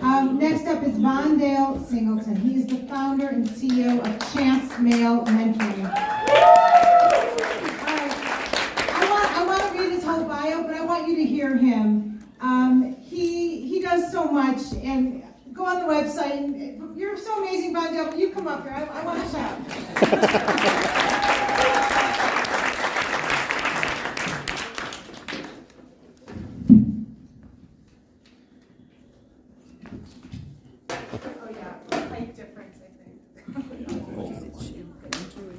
Next up is Vondale Singleton. He is the founder and CEO of CHAMPS Male Mentoring. I want to read his whole bio, but I want you to hear him. He does so much, and go on the website. And you're so amazing, Vondale. You come up here. I want to shout.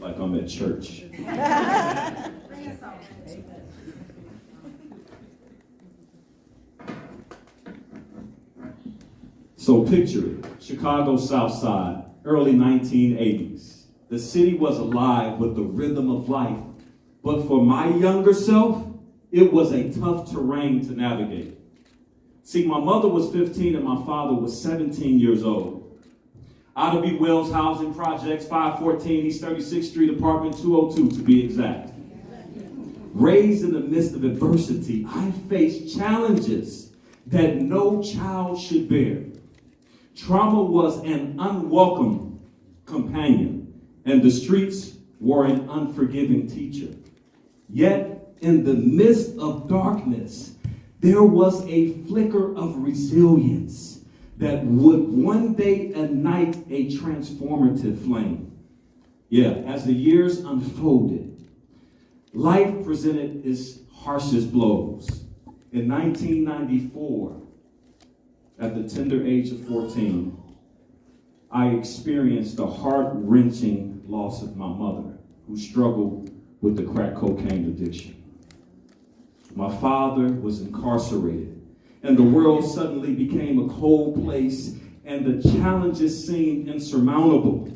Like I'm at church. So picture it, Chicago South Side, early 1980s. The city was alive with the rhythm of life, but for my younger self, it was a tough terrain to navigate. See, my mother was 15 and my father was 17 years old. Ida Wells Housing Projects, 514 East 36th Street, apartment 202 to be exact. Raised in the midst of adversity, I faced challenges that no child should bear. Trauma was an unwelcome companion, and the streets were an unforgiving teacher. Yet, in the midst of darkness, there was a flicker of resilience that would one day ignite a transformative flame. Yeah, as the years unfolded, life presented its harshest blows. In 1994, at the tender age of 14, I experienced the heart-wrenching loss of my mother, who struggled with the crack cocaine addiction. My father was incarcerated, and the world suddenly became a cold place, and the challenges seemed insurmountable.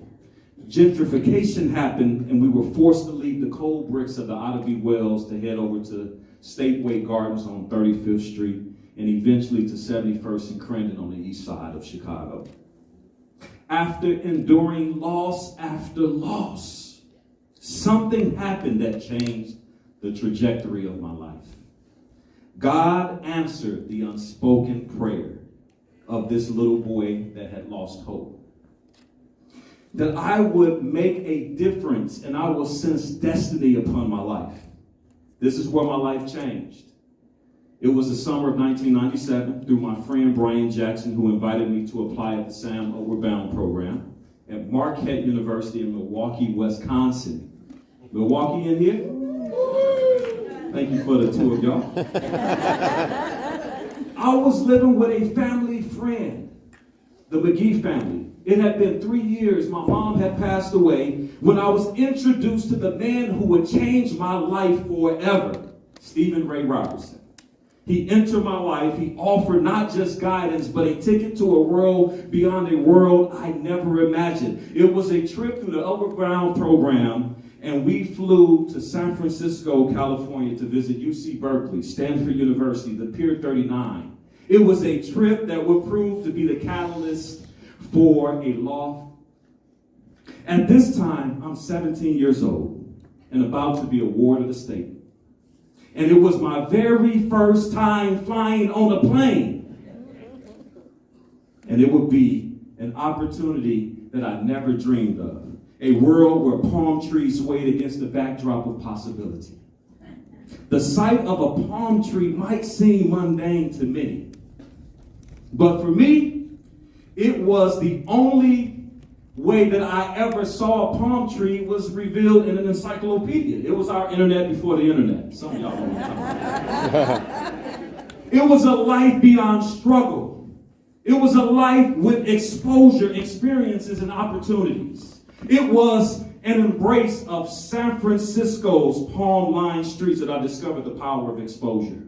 Gentrification happened, and we were forced to leave the cold bricks of the Ida B. Wells to head over to Stateway Gardens on 35th Street, and eventually to 71st and Crandon on the east side of Chicago. After enduring loss after loss, something happened that changed the trajectory of my life. God answered the unspoken prayer of this little boy that had lost hope. That I would make a difference and I will sense destiny upon my life. This is where my life changed. It was the summer of 1997 through my friend Brian Jackson, who invited me to apply at the Sam Overbound program at Marquette University in Milwaukee, Wisconsin. Milwaukee in here? Thank you for the two of y'all. I was living with a family friend, the McGee family. It had been 3 years, my mom had passed away, when I was introduced to the man who would change my life forever, Stephen Ray Robertson. He entered my life. He offered not just guidance, but a ticket to a world beyond a world I never imagined. It was a trip through the Overground program, and we flew to San Francisco, California to visit UC Berkeley, Stanford University, the Pier 39. It was a trip that would prove to be the catalyst for a law. At this time, I'm 17 years old and about to be a ward of the state. And it was my very first time flying on a plane. And it would be an opportunity that I never dreamed of. A world where palm trees swayed against the backdrop of possibility. The sight of a palm tree might seem mundane to many. But for me, it was the only way that I ever saw a palm tree was revealed in an encyclopedia. It was our internet before the internet. Some of y'all know what I'm talking about. It was a life beyond struggle. It was a life with exposure, experiences, and opportunities. It was an embrace of San Francisco's palm-lined streets that I discovered the power of exposure.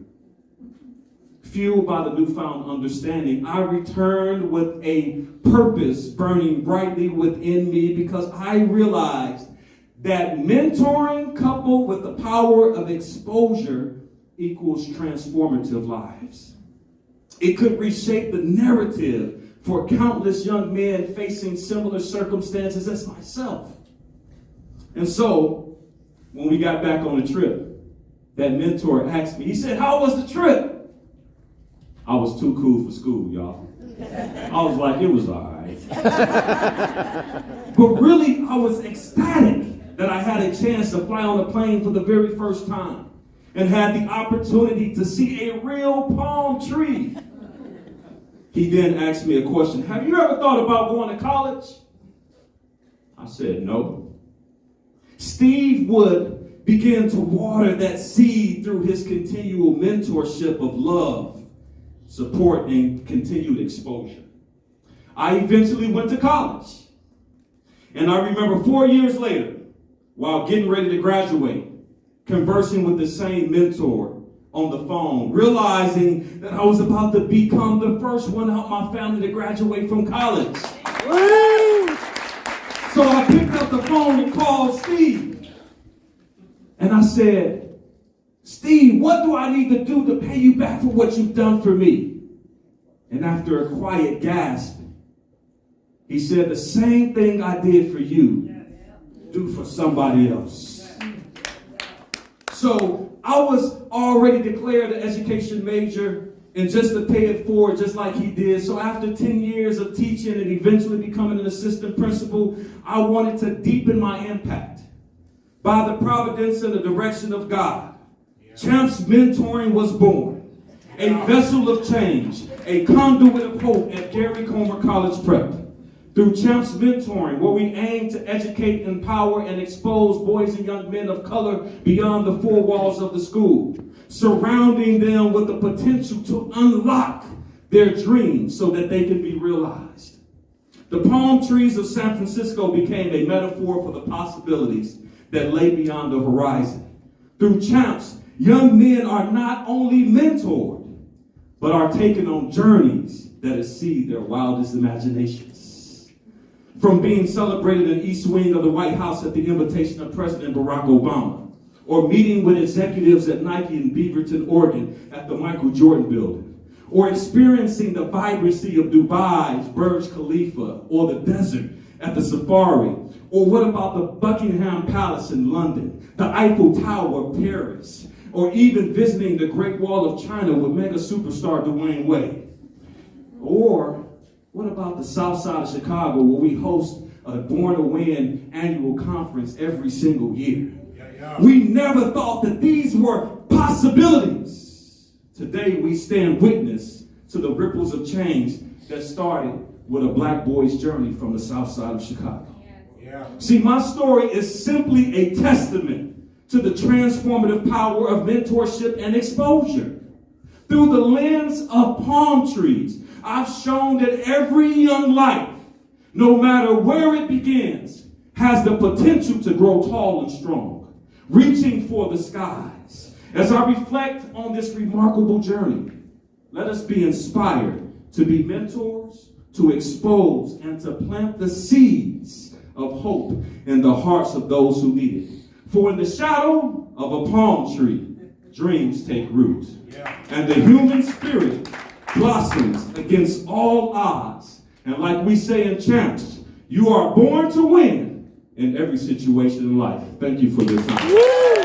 Fueled by the newfound understanding, I returned with a purpose burning brightly within me because I realized that mentoring coupled with the power of exposure equals transformative lives. It could reshape the narrative for countless young men facing similar circumstances as myself. And so, when we got back on the trip, that mentor asked me, he said, "How was the trip?" I was too cool for school, y'all. I was like, it was all right. But really, I was ecstatic that I had a chance to fly on a plane for the very first time and had the opportunity to see a real palm tree. He then asked me a question. Have you ever thought about going to college? I said, no. Steve would begin to water that seed through his continual mentorship of love, support, and continued exposure. I eventually went to college. And I remember 4 years later, while getting ready to graduate, conversing with the same mentor on the phone, realizing that I was about to become the first one out my family to graduate from college. Woo! So I picked up the phone and called Steve. And I said, Steve, what do I need to do to pay you back for what you've done for me? And after a quiet gasp, he said, the same thing I did for you, do for somebody else. So I was already declared an education major and just to pay it forward just like he did. So after 10 years of teaching and eventually becoming an assistant principal, I wanted to deepen my impact. By the providence and the direction of God, CHAMPS Mentoring was born. A vessel of change, a conduit of hope at Gary Comer College Prep. Through CHAMPS Mentoring, where we aim to educate, empower, and expose boys and young men of color beyond the four walls of the school, surrounding them with the potential to unlock their dreams so that they can be realized. The palm trees of San Francisco became a metaphor for the possibilities that lay beyond the horizon. Through CHAMPS, young men are not only mentored, but are taken on journeys that exceed their wildest imaginations. From being celebrated in East Wing of the White House at the invitation of President Barack Obama, or meeting with executives at Nike in Beaverton, Oregon at the Michael Jordan Building, or experiencing the vibrancy of Dubai's Burj Khalifa or the desert at the Safari, or what about the Buckingham Palace in London, the Eiffel Tower of Paris, or even visiting the Great Wall of China with mega superstar Dwayne Wade? Or what about the South Side of Chicago, where we host a Born to Win annual conference every single year? We never thought that these were possibilities. Today we stand witness to the ripples of change that started with a black boy's journey from the South Side of Chicago. See, my story is simply a testament to the transformative power of mentorship and exposure. Through the lens of palm trees, I've shown that every young life, no matter where it begins, has the potential to grow tall and strong, reaching for the skies. As I reflect on this remarkable journey, let us be inspired to be mentors, to expose, and to plant the seeds of hope in the hearts of those who need it. For in the shadow of a palm tree, dreams take root, and the human spirit blossoms against all odds. And like we say in CHAMPS, you are born to win in every situation in life. Thank you for your time.